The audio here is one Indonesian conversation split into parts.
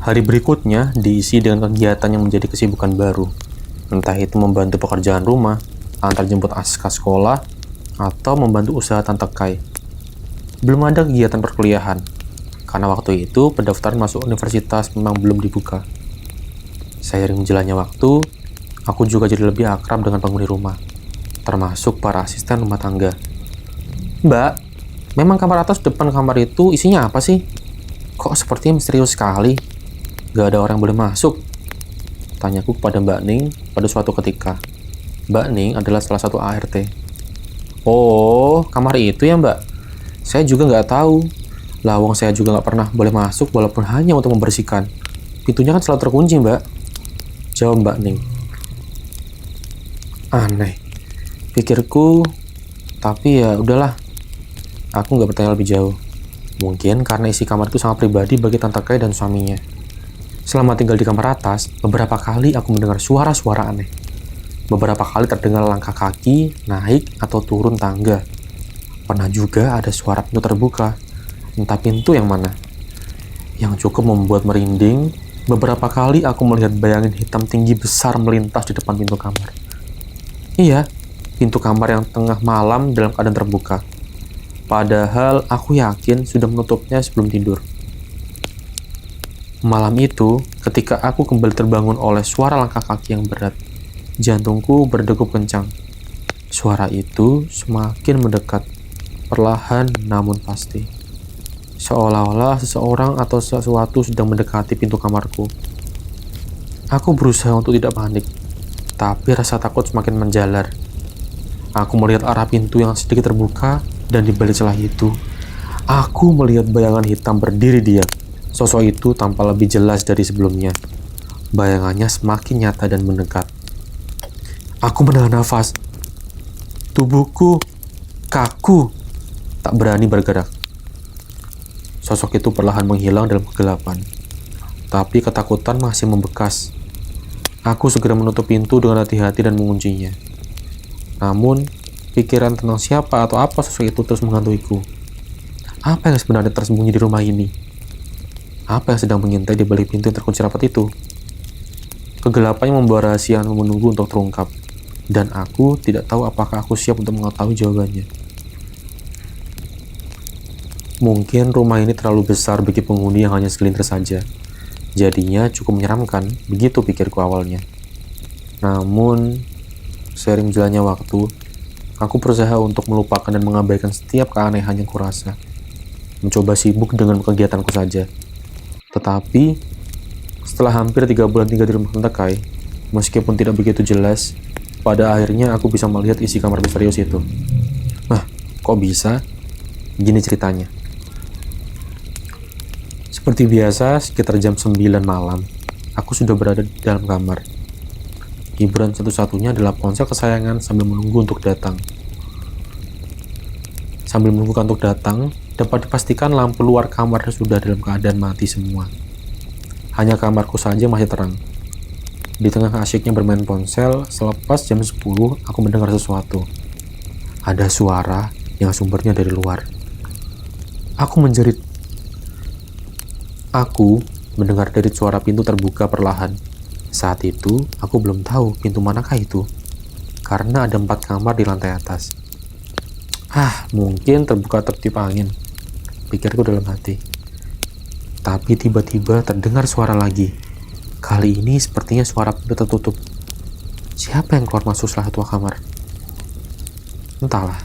Hari berikutnya diisi dengan kegiatan yang menjadi kesibukan baru. Entah itu membantu pekerjaan rumah, antar jemput Aska sekolah, atau membantu usaha Tante Kai. Belum ada kegiatan perkuliahan, karena waktu itu pendaftaran masuk universitas memang belum dibuka. Seiring berjalannya waktu, aku juga jadi lebih akrab dengan penghuni rumah, termasuk para asisten rumah tangga. Mbak, memang kamar atas depan kamar itu isinya apa sih? Kok sepertinya misterius sekali? Gak ada orang yang boleh masuk. Tanyaku kepada Mbak Ning pada suatu ketika. Mbak Ning adalah salah satu ART. Oh, kamar itu ya Mbak? Saya juga nggak tahu. Lawang saya juga nggak pernah boleh masuk walaupun hanya untuk membersihkan. Pintunya kan selalu terkunci Mbak. Jawab Mbak Ning. Aneh. Pikirku, tapi ya udahlah. Aku nggak bertanya lebih jauh. Mungkin karena isi kamar itu sangat pribadi bagi Tante Kai dan suaminya. Selama tinggal di kamar atas, beberapa kali aku mendengar suara-suara aneh. Beberapa kali terdengar langkah kaki, naik atau turun tangga. Pernah juga ada suara pintu terbuka, entah pintu yang mana. Yang cukup membuat merinding, beberapa kali aku melihat bayangan hitam tinggi besar melintas di depan pintu kamar. Iya, pintu kamar yang tengah malam dalam keadaan terbuka. Padahal aku yakin sudah menutupnya sebelum tidur. Malam itu, ketika aku kembali terbangun oleh suara langkah kaki yang berat, jantungku berdegup kencang. Suara itu semakin mendekat, perlahan namun pasti. Seolah-olah seseorang atau sesuatu sedang mendekati pintu kamarku. Aku berusaha untuk tidak panik, tapi rasa takut semakin menjalar. Aku melihat arah pintu yang sedikit terbuka, dan di balik celah itu, aku melihat bayangan hitam berdiri diam. Sosok itu tampak lebih jelas dari sebelumnya. Bayangannya semakin nyata dan mendekat. Aku menahan nafas. Tubuhku kaku, tak berani bergerak. Sosok itu perlahan menghilang dalam kegelapan. Tapi ketakutan masih membekas. Aku segera menutup pintu dengan hati-hati dan menguncinya. Namun, pikiran tentang siapa atau apa sosok itu terus menghantuiku. Apa yang sebenarnya tersembunyi di rumah ini? Apa yang sedang mengintai di balik pintu yang terkunci rapat itu? Kegelapannya membawa rahasia yang menunggu untuk terungkap, dan aku tidak tahu apakah aku siap untuk mengetahui jawabannya. Mungkin rumah ini terlalu besar bagi penghuni yang hanya segelintir saja. Jadinya cukup menyeramkan, begitu pikirku awalnya. Namun, seiring berjalannya waktu, aku berusaha untuk melupakan dan mengabaikan setiap keanehan yang kurasa. Mencoba sibuk dengan kegiatanku saja. Tetapi, setelah hampir 3 bulan tinggal di rumah Tante Kai, meskipun tidak begitu jelas, pada akhirnya aku bisa melihat isi kamar misterius itu. Kok bisa? Gini ceritanya. Seperti biasa, sekitar jam 9 malam, aku sudah berada di dalam kamar. Hiburan satu-satunya adalah ponsel kesayangan sambil menunggu untuk datang. Sambil menunggu kantuk datang, dapat dipastikan lampu luar kamar sudah dalam keadaan mati semua. Hanya kamarku saja masih terang. Di tengah asyiknya bermain ponsel, selepas jam 10, aku mendengar sesuatu. Ada suara yang sumbernya dari luar. Aku menjerit. Aku mendengar dari suara pintu terbuka perlahan. Saat itu, aku belum tahu pintu manakah itu, karena ada 4 kamar di lantai atas. Mungkin terbuka tertiup angin, pikirku dalam hati. Tapi tiba-tiba terdengar suara lagi. Kali ini sepertinya suara pintu tertutup. Siapa yang keluar masuk salah satu kamar? Entahlah.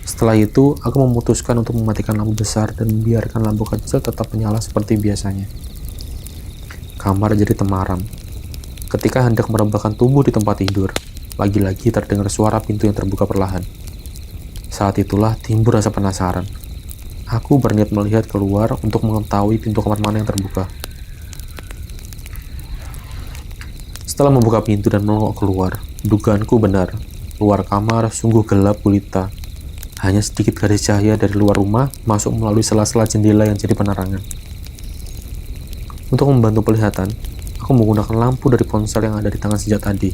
Setelah itu, aku memutuskan untuk mematikan lampu besar dan membiarkan lampu kecil tetap menyala seperti biasanya. Kamar jadi temaram. Ketika hendak merebahkan tubuh di tempat tidur, lagi-lagi terdengar suara pintu yang terbuka perlahan. Saat itulah timbul rasa penasaran. Aku berniat melihat keluar untuk mengetahui pintu kamar mana yang terbuka. Setelah membuka pintu dan melongok keluar, dugaanku benar. Luar kamar sungguh gelap gulita. Hanya sedikit garis cahaya dari luar rumah masuk melalui sela-sela jendela yang jadi penerangan. Untuk membantu penglihatan, aku menggunakan lampu dari ponsel yang ada di tangan sejak tadi.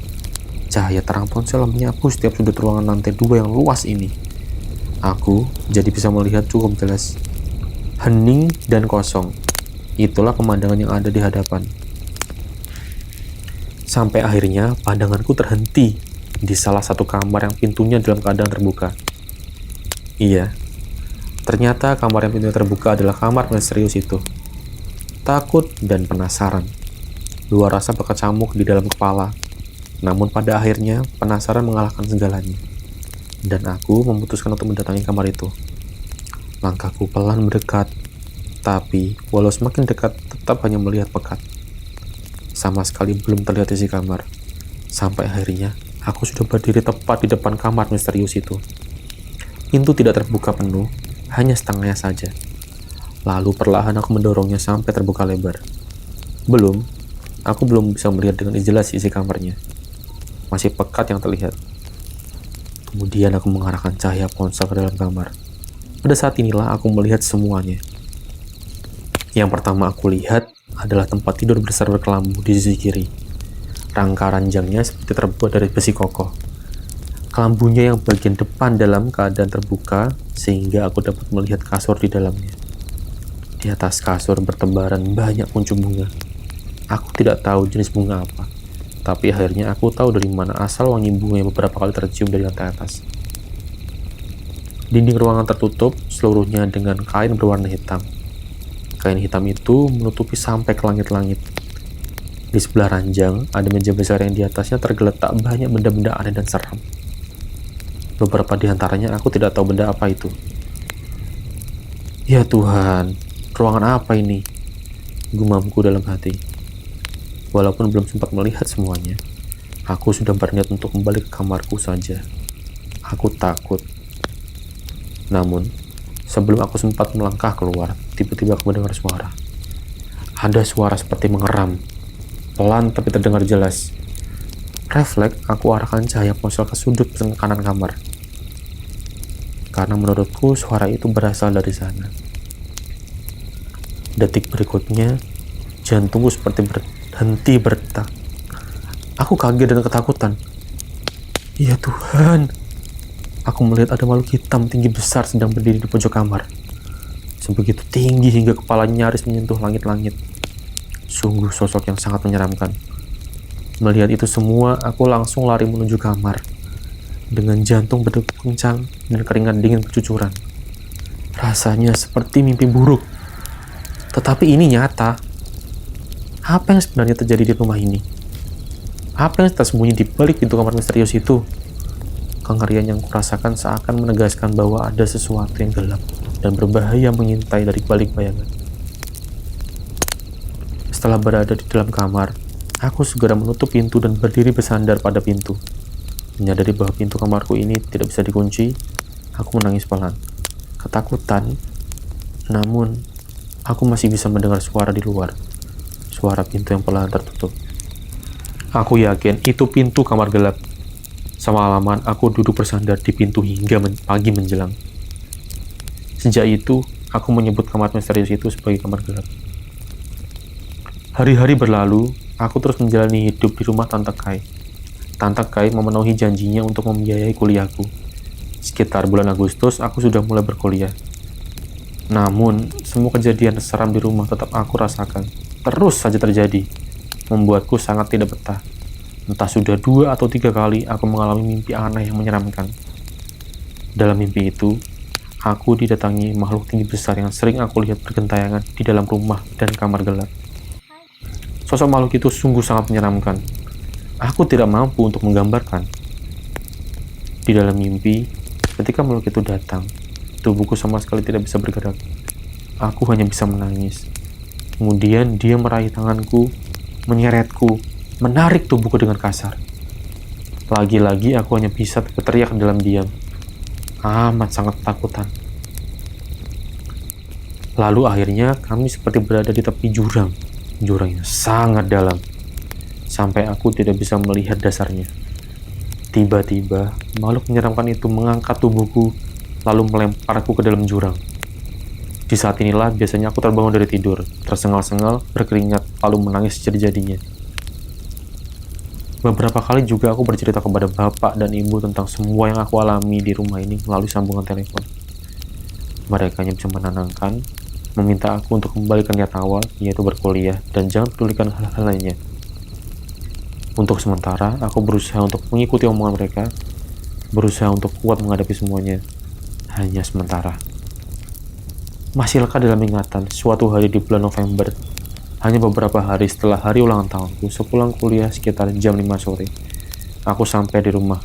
Cahaya terang ponsel menyapu setiap sudut ruangan lantai 2 yang luas ini. Aku jadi bisa melihat cukup jelas. Hening dan kosong. Itulah pemandangan yang ada di hadapan. Sampai akhirnya pandanganku terhenti di salah satu kamar yang pintunya dalam keadaan terbuka. Iya, ternyata kamar yang pintunya terbuka adalah kamar misterius itu. Takut dan penasaran, dua rasa berkecamuk di dalam kepala. Namun pada akhirnya penasaran mengalahkan segalanya. Dan aku memutuskan untuk mendatangi kamar itu. Langkahku pelan mendekat, tapi walau semakin dekat tetap hanya melihat pekat. Sama sekali belum terlihat isi kamar. Sampai akhirnya aku sudah berdiri tepat di depan kamar misterius itu. Pintu tidak terbuka penuh, hanya setengahnya saja. Lalu perlahan aku mendorongnya sampai terbuka lebar. Aku belum bisa melihat dengan jelas isi kamarnya. Masih pekat yang terlihat. Kemudian aku mengarahkan cahaya ponsel ke dalam kamar. Pada saat inilah aku melihat semuanya. Yang pertama aku lihat adalah tempat tidur besar berkelambu di sisi kiri. Rangka ranjangnya seperti terbuat dari besi kokoh. Kelambunya yang bagian depan dalam keadaan terbuka, sehingga aku dapat melihat kasur di dalamnya. Di atas kasur bertebaran banyak kuncup bunga. Aku tidak tahu jenis bunga apa, tapi akhirnya aku tahu dari mana asal wangi bunga yang beberapa kali tercium dari lantai atas. Dinding ruangan tertutup seluruhnya dengan kain berwarna hitam. Kain hitam itu menutupi sampai ke langit-langit. Di sebelah ranjang, ada meja besar yang di atasnya tergeletak banyak benda-benda aneh dan seram. Beberapa di antaranya aku tidak tahu benda apa itu. Ya Tuhan, ruangan apa ini? Gumamku dalam hati. Walaupun belum sempat melihat semuanya, aku sudah berniat untuk kembali ke kamarku saja. Aku takut. Namun, sebelum aku sempat melangkah keluar, tiba-tiba aku mendengar suara. Ada suara seperti mengeram. Pelan tapi terdengar jelas. Refleks, aku arahkan cahaya ponsel ke sudut kanan kamar. Karena menurutku suara itu berasal dari sana. Detik berikutnya, jantungku seperti berhenti berdetak. Aku kaget dan ketakutan. Ya Tuhan! Aku melihat ada makhluk hitam tinggi besar sedang berdiri di pojok kamar. Sebegitu tinggi hingga kepalanya nyaris menyentuh langit-langit. Sungguh sosok yang sangat menyeramkan. Melihat itu semua, aku langsung lari menuju kamar. Dengan jantung berdegup kencang dan keringat dingin bercucuran. Rasanya seperti mimpi buruk. Tetapi ini nyata. Apa yang sebenarnya terjadi di rumah ini? Apa yang tersembunyi di balik pintu kamar misterius itu? Kengerian yang kurasakan seakan menegaskan bahwa ada sesuatu yang gelap dan berbahaya mengintai dari balik bayangan. Setelah berada di dalam kamar, aku segera menutup pintu dan berdiri bersandar pada pintu. Menyadari bahwa pintu kamarku ini tidak bisa dikunci, aku menangis pelan. Ketakutan, namun aku masih bisa mendengar suara di luar. Suara pintu yang perlahan tertutup. Aku yakin itu pintu kamar gelap. Semalaman aku duduk bersandar di pintu hingga pagi menjelang. Sejak itu, aku menyebut kamar misterius itu sebagai kamar gelap. Hari-hari berlalu, aku terus menjalani hidup di rumah Tante Kai. Tante Kai memenuhi janjinya untuk membiayai kuliahku. Sekitar bulan Agustus, aku sudah mulai berkuliah. Namun, semua kejadian seram di rumah tetap aku rasakan. Terus saja terjadi, membuatku sangat tidak betah. Entah sudah 2 atau 3 kali aku mengalami mimpi aneh yang menyeramkan. Dalam mimpi itu, aku didatangi makhluk tinggi besar yang sering aku lihat bergentayangan di dalam rumah dan kamar gelap. Sosok makhluk itu sungguh sangat menyeramkan. Aku tidak mampu untuk menggambarkan. Di dalam mimpi, ketika makhluk itu datang, tubuhku sama sekali tidak bisa bergerak. Aku hanya bisa menangis. Kemudian dia meraih tanganku, menyeretku, menarik tubuhku dengan kasar. Lagi-lagi aku hanya bisa berteriak dalam diam. Amat sangat ketakutan. Lalu akhirnya kami seperti berada di tepi jurang. Jurang yang sangat dalam. Sampai aku tidak bisa melihat dasarnya. Tiba-tiba, makhluk menyeramkan itu mengangkat tubuhku, lalu melemparku ke dalam jurang. Di saat inilah biasanya aku terbangun dari tidur, tersengal-sengal, berkeringat, lalu menangis jadi-jadinya. Beberapa kali juga aku bercerita kepada bapak dan ibu tentang semua yang aku alami di rumah ini melalui sambungan telepon. Mereka hanya bisa menenangkan, meminta aku untuk kembali ke niat awal, yaitu berkuliah, dan jangan pedulikan hal-hal lainnya. Untuk sementara, aku berusaha untuk mengikuti omongan mereka, berusaha untuk kuat menghadapi semuanya. Hanya sementara. Masih lekat dalam ingatan, suatu hari di bulan November, hanya beberapa hari setelah hari ulang tahunku, sepulang kuliah sekitar jam 5 sore, aku sampai di rumah.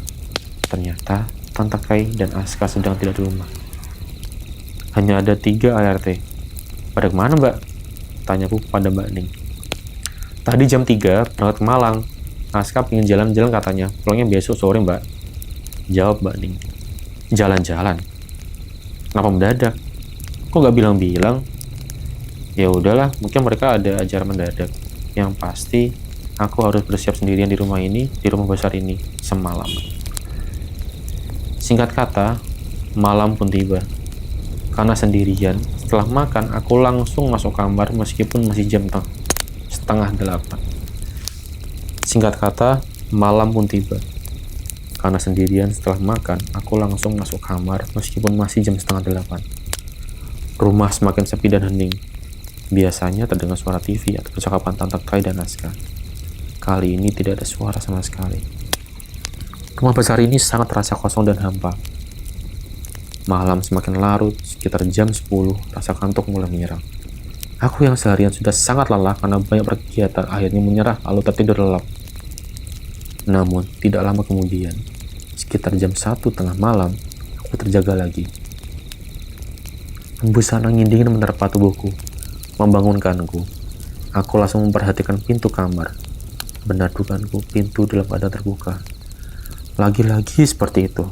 Ternyata, Tante Kai dan Aska sedang tidak di rumah. Hanya ada 3 ART. Pada kemana, Mbak? Tanyaku pada Mbak Ning. Tadi jam 3, berangkat ke Malang. Aska pengen jalan-jalan katanya, pulangnya besok sore, Mbak. Jawab Mbak Ning. Jalan-jalan? Kenapa mendadak? Kok nggak bilang-bilang? Ya udahlah, mungkin mereka ada acara mendadak. Yang pasti, aku harus bersiap sendirian di rumah ini, di rumah besar ini, semalam. Singkat kata, malam pun tiba. Karena sendirian, setelah makan, aku langsung masuk kamar meskipun masih jam setengah 8. Singkat kata, malam pun tiba. Karena sendirian setelah makan, aku langsung masuk kamar meskipun masih jam setengah 8. Rumah semakin sepi dan hening. Biasanya terdengar suara TV atau percakapan Tante Kai dan Aska. Kali ini tidak ada suara sama sekali. Rumah besar ini sangat terasa kosong dan hampa. Malam semakin larut, sekitar jam 10, rasa kantuk mulai menyerang. Aku yang seharian sudah sangat lelah karena banyak berkegiatan akhirnya menyerah lalu tertidur lelap. Namun, tidak lama kemudian, sekitar jam 1 tengah malam, aku terjaga lagi. Hembusan angin dingin menerpa tubuhku, membangunkanku. Aku langsung memperhatikan pintu kamar. Benar dugaanku, pintu dalam keadaan terbuka. Lagi-lagi seperti itu.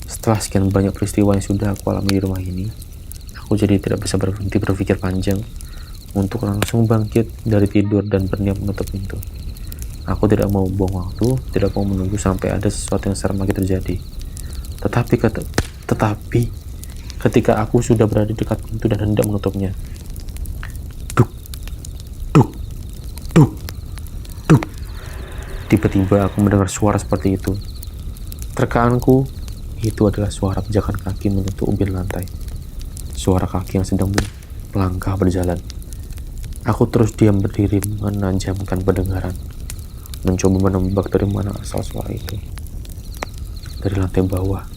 Setelah sekian banyak peristiwa yang sudah aku alami di rumah ini, aku jadi tidak bisa berhenti berpikir panjang untuk langsung bangkit dari tidur dan berniat menutup pintu. Aku tidak mau buang waktu, tidak mau menunggu sampai ada sesuatu yang serem lagi terjadi. Tetapi ketika aku sudah berada di dekat pintu dan hendak menutupnya, duk, duk, duk, duk. Tiba-tiba aku mendengar suara seperti itu. Terkaanku, itu adalah suara pijakan kaki menyentuh ubin lantai. Suara kaki yang sedang melangkah berjalan. Aku terus diam berdiri menajamkan pendengaran, mencoba menebak dari mana asal suara itu. Dari lantai bawah.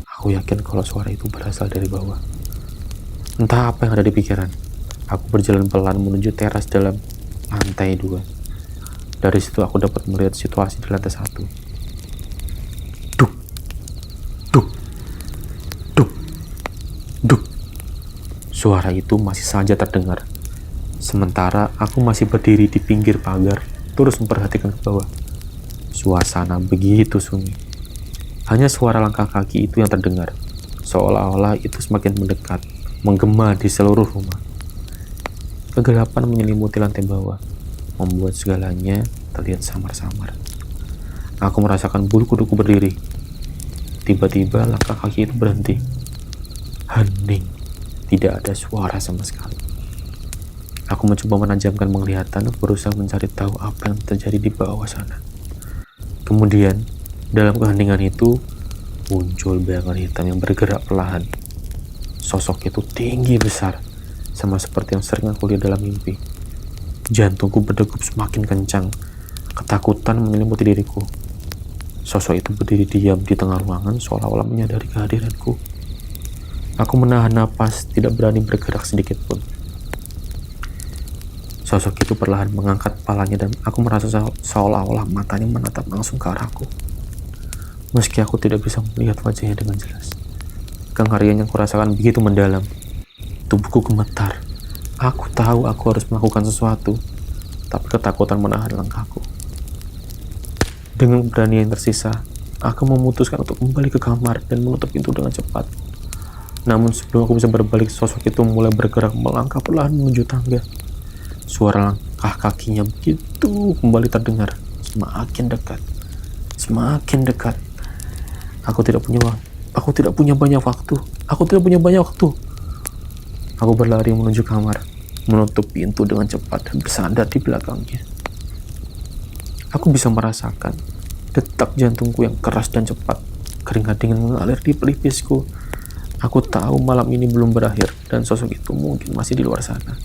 Aku yakin kalau suara itu berasal dari bawah. Entah apa yang ada di pikiran. Aku berjalan pelan menuju teras dalam lantai 2. Dari situ aku dapat melihat situasi di lantai 1. Duk, duk, duk, duk. Suara itu masih saja terdengar. Sementara aku masih berdiri di pinggir pagar, terus memperhatikan ke bawah. Suasana begitu sunyi. Hanya suara langkah kaki itu yang terdengar, seolah-olah itu semakin mendekat, menggema di seluruh rumah. Kegelapan menyelimuti lantai bawah, membuat segalanya terlihat samar-samar. Aku merasakan bulu kuduku berdiri. Tiba-tiba langkah kaki itu berhenti. Hening, tidak ada suara sama sekali. Aku mencoba menajamkan penglihatan, berusaha mencari tahu apa yang terjadi di bawah sana. Kemudian, dalam keheningan itu, muncul bayangan hitam yang bergerak perlahan. Sosok itu tinggi besar, sama seperti yang sering aku lihat dalam mimpi. Jantungku berdegup semakin kencang, ketakutan menyelimuti diriku. Sosok itu berdiri diam di tengah ruangan, seolah-olah menyadari kehadiranku. Aku menahan napas, tidak berani bergerak sedikit pun. Sosok itu perlahan mengangkat kepalanya dan aku merasa seolah-olah matanya menatap langsung ke arahku. Meski aku tidak bisa melihat wajahnya dengan jelas, kengerian yang kurasakan begitu mendalam. Tubuhku gemetar. Aku tahu aku harus melakukan sesuatu, tapi ketakutan menahan langkahku. Dengan keberanian yang tersisa, aku memutuskan untuk kembali ke kamar dan menutup pintu dengan cepat. Namun sebelum aku bisa berbalik, sosok itu mulai bergerak melangkah perlahan menuju tangga. Suara langkah kakinya begitu kembali terdengar, semakin dekat, semakin dekat. Aku tidak punya banyak waktu. Aku berlari menuju kamar, menutup pintu dengan cepat dan bersandar di belakangnya. Aku bisa merasakan detak jantungku yang keras dan cepat. Keringat dingin mengalir di pelipisku. Aku tahu malam ini belum berakhir dan sosok itu mungkin masih di luar sana,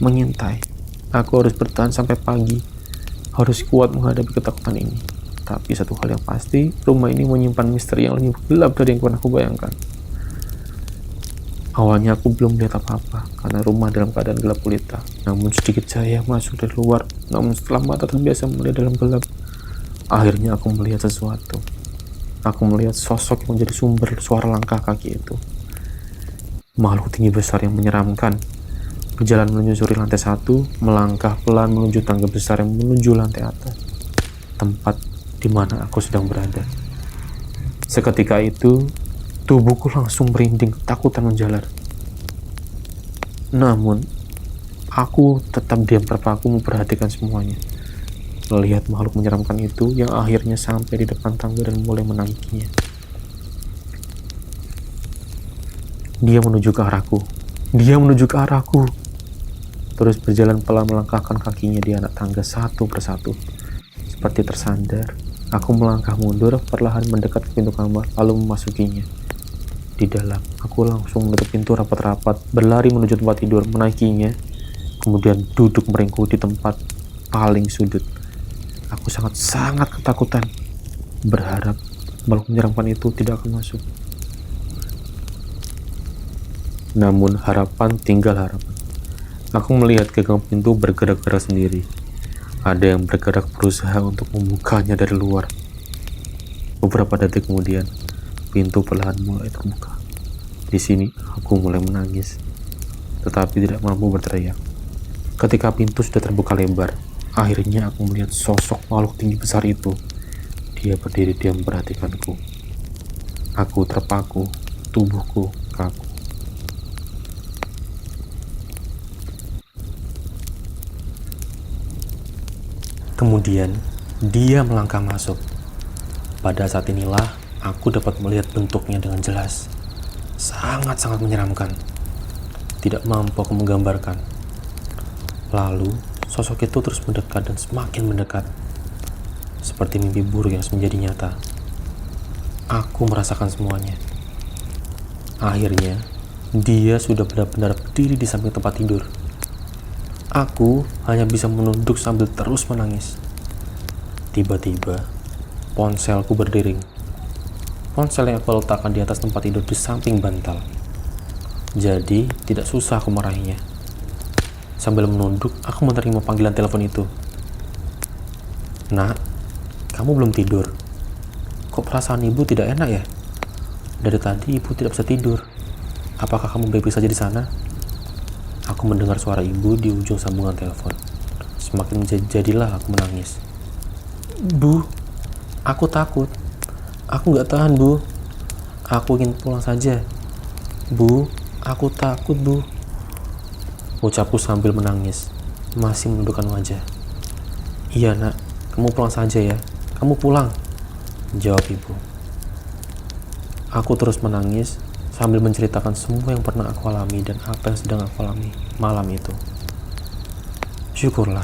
mengintai. Aku harus bertahan sampai pagi, harus kuat menghadapi ketakutan ini. Tapi satu hal yang pasti, rumah ini menyimpan misteri yang lebih gelap dari yang pernah aku bayangkan. Awalnya aku belum melihat apa-apa, karena rumah dalam keadaan gelap gulita. Namun sedikit cahaya masuk dari luar, namun setelah mata terbiasa melihat dalam gelap, akhirnya aku melihat sesuatu. Aku melihat sosok yang menjadi sumber suara langkah kaki itu. Makhluk tinggi besar yang menyeramkan, berjalan menyusuri lantai 1, melangkah pelan menuju tangga besar yang menuju lantai atas, tempat di mana aku sedang berada. Seketika itu, tubuhku langsung merinding, ketakutan menjalar. Namun, aku tetap diam terpaku memperhatikan semuanya. Melihat makhluk menyeramkan itu yang akhirnya sampai di depan tangga dan mulai menaikinya. Dia menuju ke arahku. Dia menuju ke arahku. Terus berjalan pelan melangkahkan kakinya di anak tangga satu persatu. Seperti tersandar, aku melangkah mundur, perlahan mendekat ke pintu kamar, lalu memasukinya. Di dalam, aku langsung menutup pintu rapat-rapat, berlari menuju tempat tidur, menaikinya, kemudian duduk meringkuk di tempat paling sudut. Aku sangat-sangat ketakutan, berharap makhluk menyeramkan itu tidak akan masuk. Namun harapan tinggal harapan. Aku melihat gagang pintu bergerak-gerak sendiri. Ada yang bergerak berusaha untuk membukanya dari luar. Beberapa detik kemudian, pintu perlahan mulai terbuka. Di sini, aku mulai menangis, tetapi tidak mampu berteriak. Ketika pintu sudah terbuka lebar, akhirnya aku melihat sosok makhluk tinggi besar itu. Dia berdiri diam memperhatikanku. Aku terpaku, tubuhku kaku. Kemudian, dia melangkah masuk. Pada saat inilah, aku dapat melihat bentuknya dengan jelas. Sangat-sangat menyeramkan. Tidak mampu aku menggambarkan. Lalu, sosok itu terus mendekat dan semakin mendekat. Seperti mimpi buruk yang menjadi nyata. Aku merasakan semuanya. Akhirnya, dia sudah benar-benar berdiri di samping tempat tidur. Aku hanya bisa menunduk sambil terus menangis. Tiba-tiba, ponselku berdering. Ponsel yang aku letakkan di atas tempat tidur di samping bantal. Jadi, tidak susah aku meraihnya. Sambil menunduk, aku menerima panggilan telepon itu. "Nak, kamu belum tidur? Kok perasaan ibu tidak enak ya? Dari tadi ibu tidak bisa tidur. Apakah kamu baik-baik saja di sana?" Aku mendengar suara ibu di ujung sambungan telepon. Semakin jadilah aku menangis. "Bu, aku takut. Aku nggak tahan, Bu. Aku ingin pulang saja. Bu, aku takut, Bu." Ucapku sambil menangis, masih menundukkan wajah. "Iya, Nak. Kamu pulang saja ya. Kamu pulang," jawab ibu. Aku terus menangis, sambil menceritakan semua yang pernah aku alami dan apa yang sedang aku alami malam itu. Syukurlah,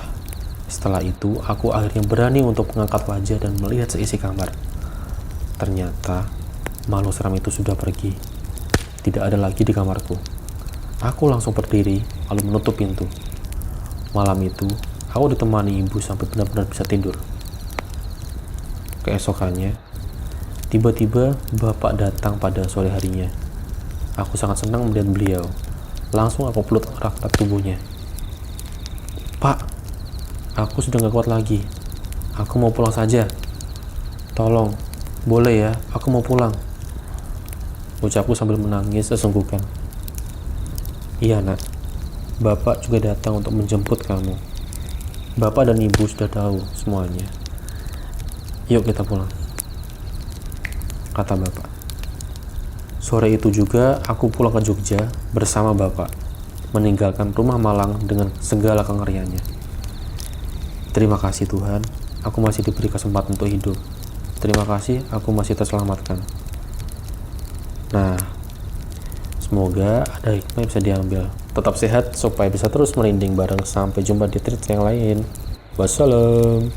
setelah itu aku akhirnya berani untuk mengangkat wajah dan melihat seisi kamar. Ternyata, makhluk seram itu sudah pergi. Tidak ada lagi di kamarku. Aku langsung berdiri, lalu menutup pintu. Malam itu, aku ditemani ibu sampai benar-benar bisa tidur. Keesokannya, tiba-tiba bapak datang pada sore harinya. Aku sangat senang melihat beliau. Langsung aku peluk erat-erat tubuhnya. "Pak, aku sudah gak kuat lagi. Aku mau pulang saja. Tolong, boleh ya, aku mau pulang," ucapku sambil menangis sesungguhkan. "Iya, Nak. Bapak juga datang untuk menjemput kamu. Bapak dan ibu sudah tahu semuanya. Yuk kita pulang," kata bapak. Sore itu juga aku pulang ke Jogja bersama bapak, meninggalkan rumah Malang dengan segala kengeriannya. Terima kasih Tuhan, aku masih diberi kesempatan untuk hidup. Terima kasih aku masih terselamatkan. Nah, semoga ada hikmah yang bisa diambil. Tetap sehat supaya bisa terus merinding bareng. Sampai jumpa di cerita yang lain. Wassalam.